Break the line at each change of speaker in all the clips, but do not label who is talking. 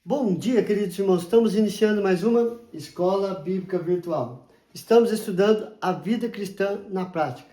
Bom dia, queridos irmãos. Estamos iniciando mais uma Escola Bíblica Virtual. Estamos estudando a vida cristã na prática.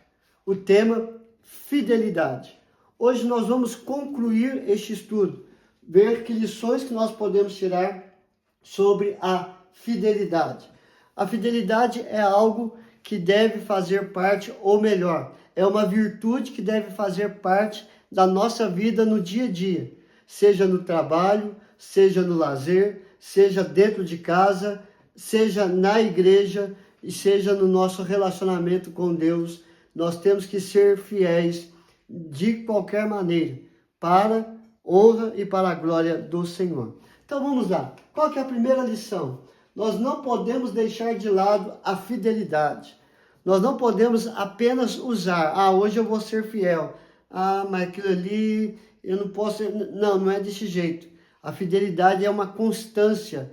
O tema, fidelidade. Hoje nós vamos concluir este estudo, ver que lições que nós podemos tirar sobre a fidelidade. A fidelidade é algo que deve fazer parte, ou melhor, é uma virtude que deve fazer parte da nossa vida no dia a dia, seja no trabalho, seja no lazer, seja dentro de casa, seja na igreja e seja no nosso relacionamento com Deus. Nós temos que ser fiéis de qualquer maneira, para honra e para a glória do Senhor. Então vamos lá. Qual que é a primeira lição? Nós não podemos deixar de lado a fidelidade. Nós não podemos apenas usar, hoje eu vou ser fiel. Mas aquilo ali eu não posso. Não é desse jeito. A fidelidade é uma constância,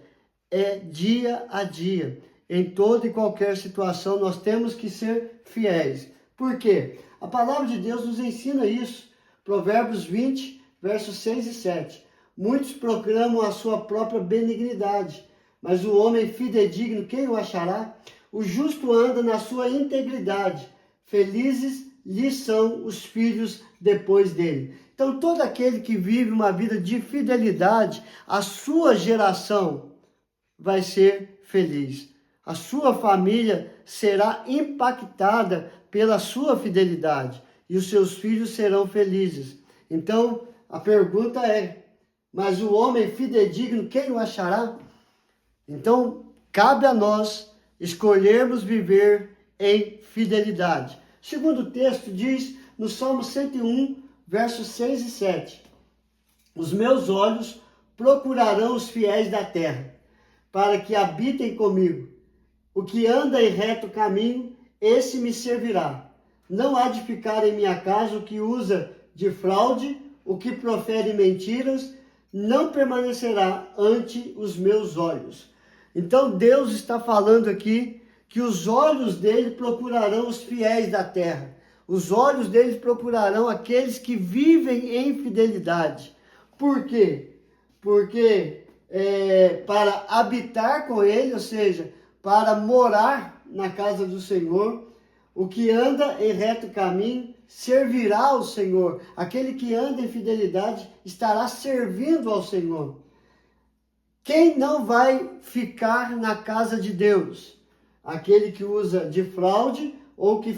é dia a dia. Em toda e qualquer situação nós temos que ser fiéis. Por quê? A palavra de Deus nos ensina isso. Provérbios 20, versos 6 e 7. Muitos proclamam a sua própria benignidade, mas o homem fidedigno, quem o achará? O justo anda na sua integridade. Felizes lhe são os filhos depois dele. Então, todo aquele que vive uma vida de fidelidade, a sua geração vai ser feliz. A sua família será impactada pela sua fidelidade e os seus filhos serão felizes. Então, a pergunta é, mas o homem fidedigno, quem o achará? Então, cabe a nós escolhermos viver em fidelidade. Segundo o texto diz no Salmo 101, versos 6 e 7. Os meus olhos procurarão os fiéis da terra, para que habitem comigo. O que anda em reto caminho, esse me servirá. Não há de ficar em minha casa o que usa de fraude, o que profere mentiras, não permanecerá ante os meus olhos. Então Deus está falando aqui que os olhos dele procurarão os fiéis da terra. Os olhos deles procurarão aqueles que vivem em fidelidade. Por quê? Porque para habitar com ele, ou seja, para morar na casa do Senhor, o que anda em reto caminho servirá ao Senhor. Aquele que anda em fidelidade estará servindo ao Senhor. Quem não vai ficar na casa de Deus? Aquele que usa de fraude ou que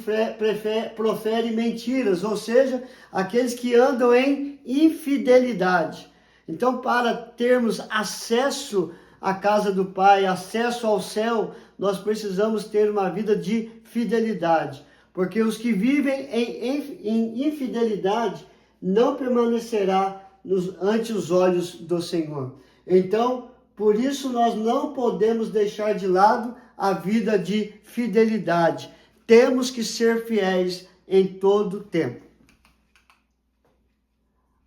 profere mentiras, ou seja, aqueles que andam em infidelidade. Então, para termos acesso à casa do Pai, acesso ao céu, nós precisamos ter uma vida de fidelidade, porque os que vivem em infidelidade não permanecerá ante os olhos do Senhor. Então, por isso nós não podemos deixar de lado a vida de fidelidade. Temos que ser fiéis em todo o tempo.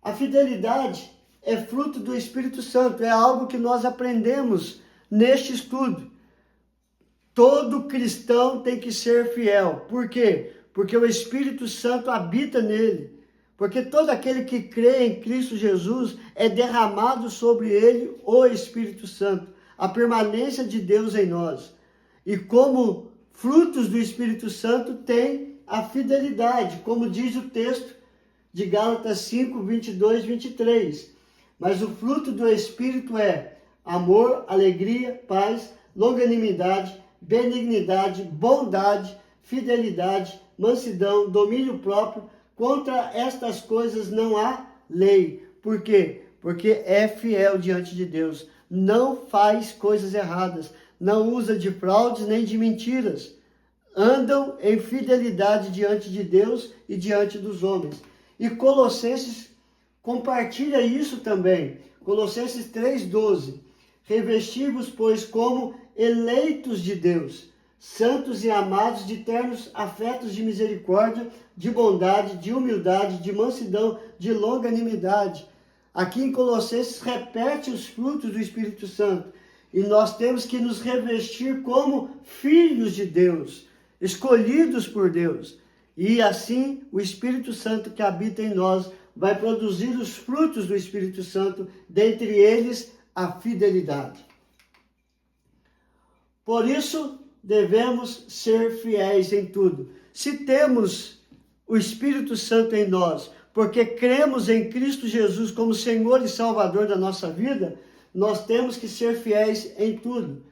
A fidelidade é fruto do Espírito Santo, é algo que nós aprendemos neste estudo. Todo cristão tem que ser fiel. Por quê? Porque o Espírito Santo habita nele. Porque todo aquele que crê em Cristo Jesus é derramado sobre ele o Espírito Santo, a permanência de Deus em nós. E como frutos do Espírito Santo tem a fidelidade, como diz o texto de Gálatas 5, 22, 23. Mas o fruto do Espírito é amor, alegria, paz, longanimidade, benignidade, bondade, fidelidade, mansidão, domínio próprio. Contra estas coisas não há lei. Por quê? Porque é fiel diante de Deus. Não faz coisas erradas. Não usa de fraudes nem de mentiras. Andam em fidelidade diante de Deus e diante dos homens. E Colossenses compartilha isso também. Colossenses 3,12. Revesti-vos, pois, como eleitos de Deus, santos e amados, de ternos afetos de misericórdia, de bondade, de humildade, de mansidão, de longanimidade. Aqui em Colossenses repete os frutos do Espírito Santo. E nós temos que nos revestir como filhos de Deus, escolhidos por Deus. E assim o Espírito Santo que habita em nós vai produzir os frutos do Espírito Santo, dentre eles a fidelidade. Por isso, devemos ser fiéis em tudo. Se temos o Espírito Santo em nós, porque cremos em Cristo Jesus como Senhor e Salvador da nossa vida, nós temos que ser fiéis em tudo.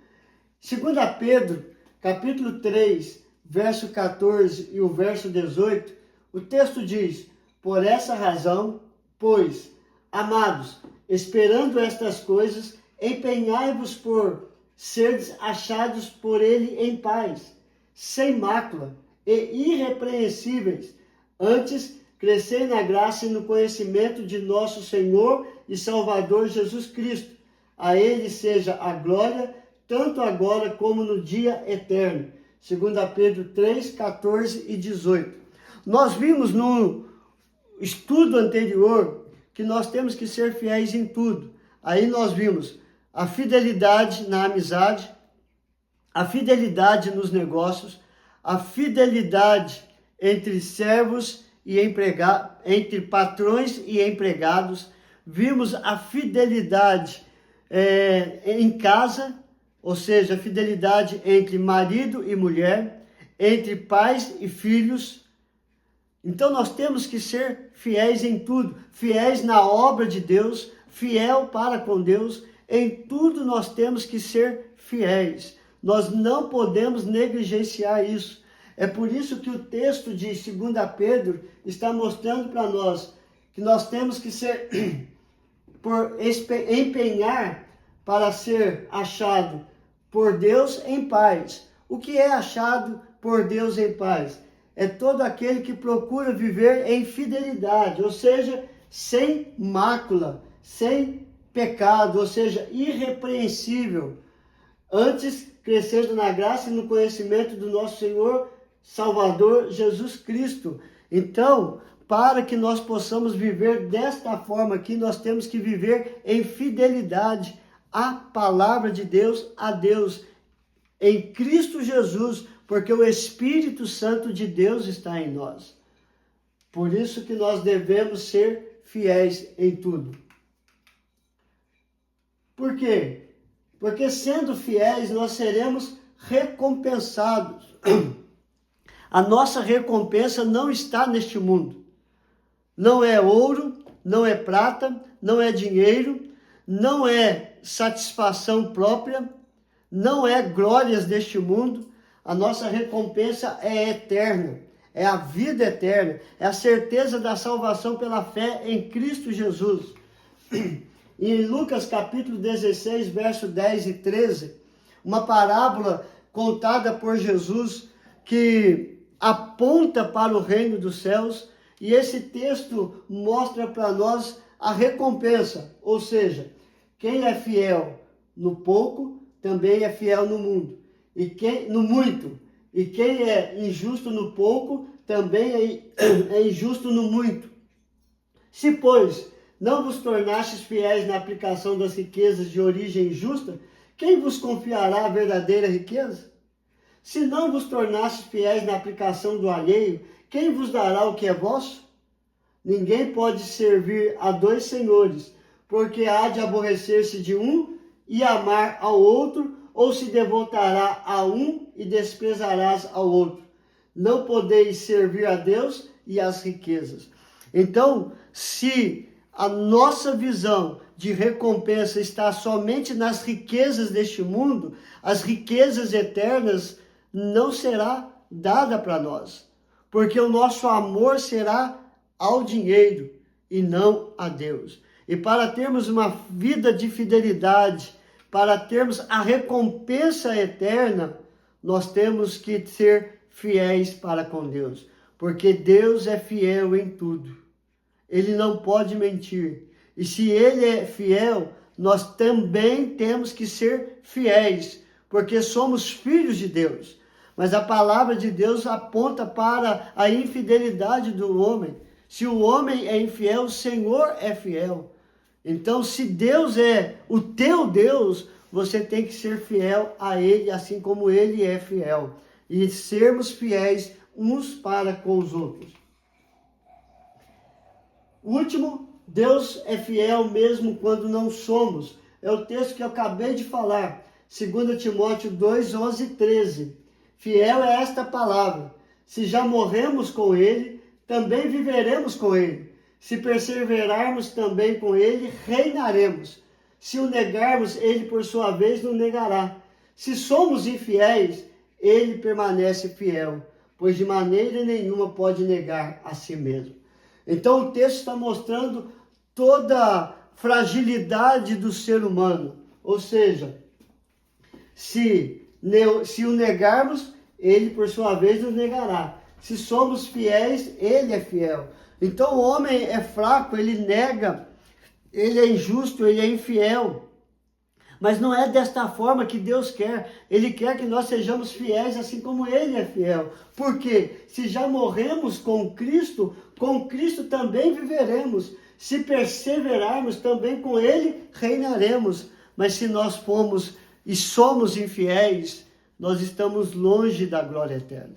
2 Pedro, capítulo 3, verso 14 e o verso 18, o texto diz: por essa razão, pois, amados, esperando estas coisas, empenhai-vos por seres achados por ele em paz, sem mácula e irrepreensíveis. Antes, crescei na graça e no conhecimento de nosso Senhor e Salvador Jesus Cristo. A ele seja a glória, tanto agora como no dia eterno. 2 Pedro 3, 14 e 18. Nós vimos no estudo anterior que nós temos que ser fiéis em tudo. Aí nós vimos a fidelidade na amizade, a fidelidade nos negócios, a fidelidade entre servos e empregados, entre patrões e empregados. Vimos a fidelidade em casa, ou seja, a fidelidade entre marido e mulher, entre pais e filhos. Então nós temos que ser fiéis em tudo, fiéis na obra de Deus, fiel para com Deus. Em tudo nós temos que ser fiéis. Nós não podemos negligenciar isso. É por isso que o texto de 2 Pedro está mostrando para nós que nós temos que ser empenhar para ser achado por Deus em paz. O que é achado por Deus em paz? É todo aquele que procura viver em fidelidade, ou seja, sem mácula, sem pecado, ou seja, irrepreensível. Antes, crescendo na graça e no conhecimento do nosso Senhor Salvador Jesus Cristo. Então, para que nós possamos viver desta forma aqui, nós temos que viver em fidelidade à palavra de Deus, a Deus, em Cristo Jesus, porque o Espírito Santo de Deus está em nós. Por isso que nós devemos ser fiéis em tudo. Por quê? Porque sendo fiéis, nós seremos recompensados. A nossa recompensa não está neste mundo. Não é ouro, não é prata, não é dinheiro, não é satisfação própria, não é glórias deste mundo. A nossa recompensa é eterna, é a vida eterna, é a certeza da salvação pela fé em Cristo Jesus. Em Lucas capítulo 16, verso 10 e 13, uma parábola contada por Jesus que aponta para o reino dos céus, e esse texto mostra para nós a recompensa, ou seja, quem é fiel no pouco, também é fiel no mundo, no muito, e quem é injusto no pouco, também é injusto no muito. Se, pois, não vos tornastes fiéis na aplicação das riquezas de origem injusta, quem vos confiará a verdadeira riqueza? Se não vos tornastes fiéis na aplicação do alheio, quem vos dará o que é vosso? Ninguém pode servir a dois senhores, porque há de aborrecer-se de um e amar ao outro, ou se devotará a um e desprezarás ao outro. Não podeis servir a Deus e às riquezas. Então, se a nossa visão de recompensa está somente nas riquezas deste mundo, as riquezas eternas não será dada para nós, porque o nosso amor será ao dinheiro e não a Deus. E para termos uma vida de fidelidade, para termos a recompensa eterna, nós temos que ser fiéis para com Deus, porque Deus é fiel em tudo. Ele não pode mentir. E se Ele é fiel, nós também temos que ser fiéis, porque somos filhos de Deus. Mas a palavra de Deus aponta para a infidelidade do homem. Se o homem é infiel, o Senhor é fiel. Então, se Deus é o teu Deus, você tem que ser fiel a Ele, assim como Ele é fiel. E sermos fiéis uns para com os outros. Último, Deus é fiel mesmo quando não somos, é o texto que eu acabei de falar, 2 Timóteo 2, 11 e 13. Fiel é esta palavra: se já morremos com ele, também viveremos com ele. Se perseverarmos também com ele, reinaremos. Se o negarmos, ele por sua vez nos negará. Se somos infiéis, ele permanece fiel, pois de maneira nenhuma pode negar a si mesmo. Então o texto está mostrando toda a fragilidade do ser humano. Ou seja, se o negarmos, ele por sua vez nos negará. Se somos fiéis, ele é fiel. Então o homem é fraco, ele nega, ele é injusto, ele é infiel. Mas não é desta forma que Deus quer. Ele quer que nós sejamos fiéis assim como ele é fiel. Porque se já morremos com Cristo também viveremos. Se perseverarmos, também com ele reinaremos. Mas se nós formos e somos infiéis, nós estamos longe da glória eterna.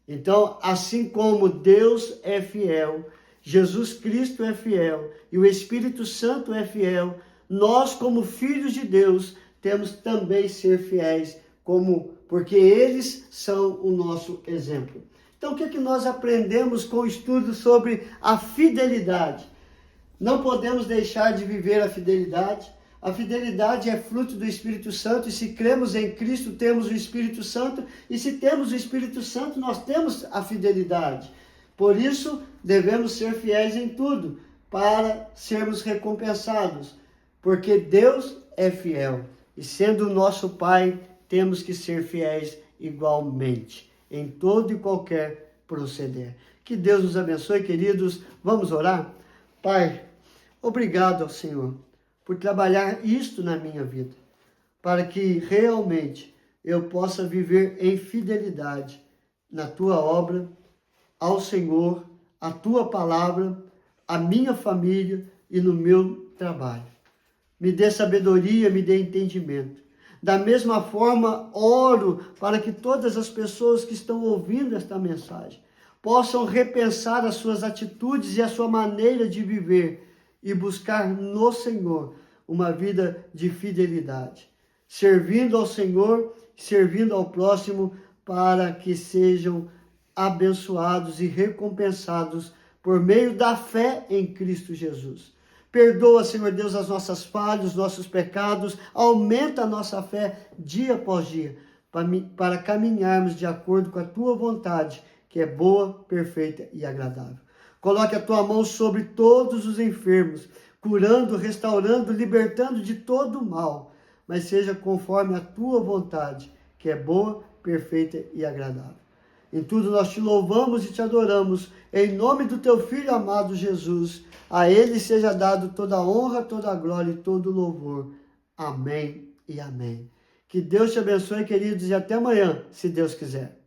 Então, assim como Deus é fiel, Jesus Cristo é fiel e o Espírito Santo é fiel, nós, como filhos de Deus, temos também ser fiéis, porque eles são o nosso exemplo. Então, o que é que nós aprendemos com o estudo sobre a fidelidade? Não podemos deixar de viver a fidelidade. A fidelidade é fruto do Espírito Santo, e se cremos em Cristo, temos o Espírito Santo, e se temos o Espírito Santo, nós temos a fidelidade. Por isso, devemos ser fiéis em tudo, para sermos recompensados. Porque Deus é fiel, e sendo o nosso Pai, temos que ser fiéis igualmente, em todo e qualquer proceder. Que Deus nos abençoe, queridos. Vamos orar? Pai, obrigado ao Senhor por trabalhar isto na minha vida, para que realmente eu possa viver em fidelidade na Tua obra, ao Senhor, à Tua palavra, à minha família e no meu trabalho. Me dê sabedoria, me dê entendimento. Da mesma forma, oro para que todas as pessoas que estão ouvindo esta mensagem possam repensar as suas atitudes e a sua maneira de viver e buscar no Senhor uma vida de fidelidade, servindo ao Senhor, servindo ao próximo, para que sejam abençoados e recompensados por meio da fé em Cristo Jesus. Perdoa, Senhor Deus, as nossas falhas, os nossos pecados, aumenta a nossa fé dia após dia, para caminharmos de acordo com a Tua vontade, que é boa, perfeita e agradável. Coloque a Tua mão sobre todos os enfermos, curando, restaurando, libertando de todo o mal, mas seja conforme a Tua vontade, que é boa, perfeita e agradável. Em tudo nós Te louvamos e Te adoramos, em nome do Teu Filho amado Jesus. A Ele seja dado toda a honra, toda a glória e todo o louvor. Amém e amém. Que Deus te abençoe, queridos, e até amanhã, se Deus quiser.